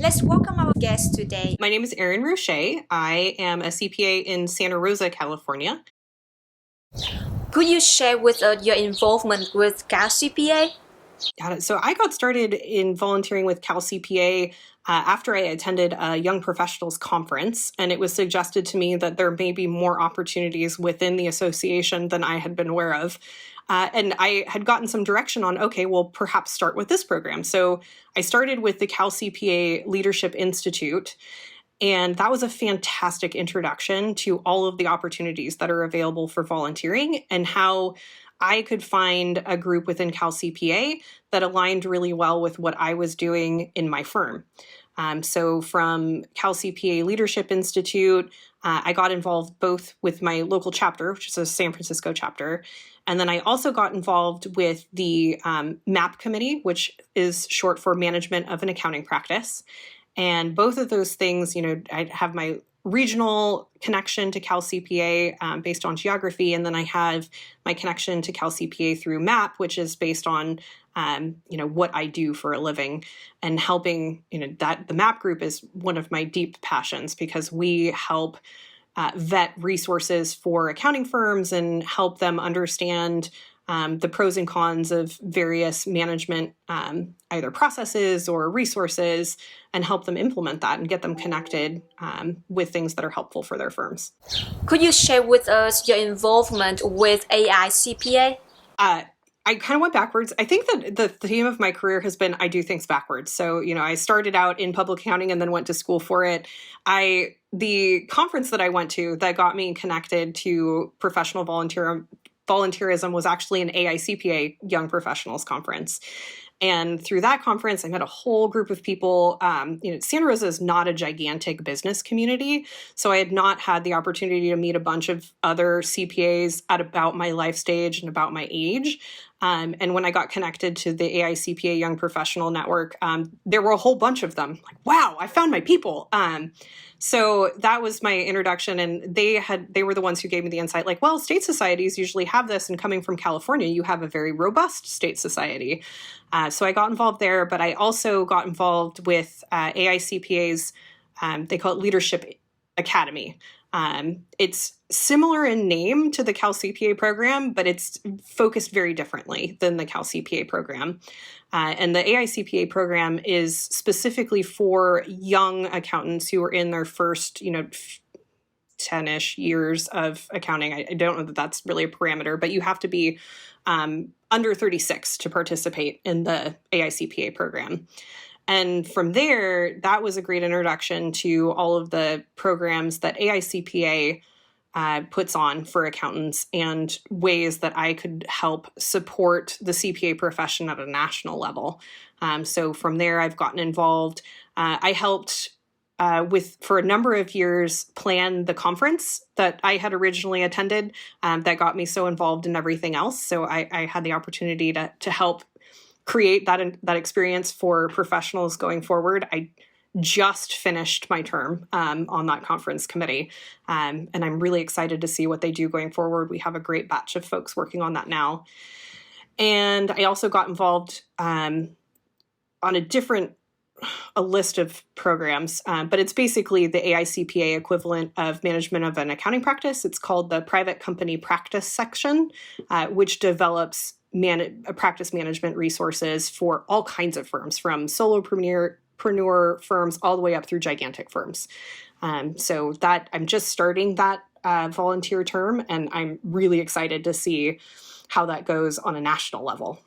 Let's welcome our guest today. My name is Erin Roche. I am a CPA in Santa Rosa, California. Could you share with us your involvement with CalCPA? Got it. So I got started in volunteering with CalCPA after I attended a young professionals conference, and it was suggested to me that there may be more opportunities within the association than I had been aware of. And I had gotten some direction on, okay, well, perhaps start with this program. So I started with the CalCPA Leadership Institute, and that was a fantastic introduction to all of the opportunities that are available for volunteering and how I could find a group within CalCPA that aligned really well with what I was doing in my firm. So from CalCPA Leadership Institute, I got involved both with my local chapter, which is a San Francisco chapter, and then I also got involved with the MAP committee, which is short for Management of an Accounting Practice. And both of those things, I have my regional connection to CalCPA based on geography, and then I have my connection to CalCPA through MAP, which is based on what I do for a living, and helping. That the MAP group is one of my deep passions because we help vet resources for accounting firms and help them understand the pros and cons of various management either processes or resources, and help them implement that and get them connected with things that are helpful for their firms. Could you share with us your involvement with AICPA? I kind of went backwards. I think that the theme of my career has been I do things backwards. So, I started out in public accounting and then went to school for it. The conference that I went to that got me connected to professional volunteerism was actually an AICPA Young Professionals Conference. And through that conference, I met a whole group of people. Santa Rosa is not a gigantic business community, so I had not had the opportunity to meet a bunch of other CPAs at about my life stage and about my age. And when I got connected to the AICPA Young Professional Network, there were a whole bunch of them. Like, wow, I found my people. So that was my introduction, and they were the ones who gave me the insight, like, well, state societies usually have this, and coming from California, you have a very robust state society. So I got involved there, but I also got involved with AICPA's, they call it Leadership Academy. It's similar in name to the CalCPA program, but it's focused very differently than the CalCPA program. And the AICPA program is specifically for young accountants who are in their first, 10-ish years of accounting. I don't know that that's really a parameter, but you have to be under 36 to participate in the AICPA program. And from there, that was a great introduction to all of the programs that AICPA puts on for accountants and ways that I could help support the CPA profession at a national level. So from there, I've gotten involved. I helped for a number of years plan the conference that I had originally attended that got me so involved in everything else. So I had the opportunity to help create that experience for professionals going forward. I just finished my term on that conference committee, and I'm really excited to see what they do going forward. We have a great batch of folks working on that now. And I also got involved on a list of programs, but it's basically the AICPA equivalent of management of an accounting practice. It's called the Private Company Practice section, which develops practice management resources for all kinds of firms, from solopreneur firms all the way up through gigantic firms. So that I'm just starting that volunteer term, and I'm really excited to see how that goes on a national level.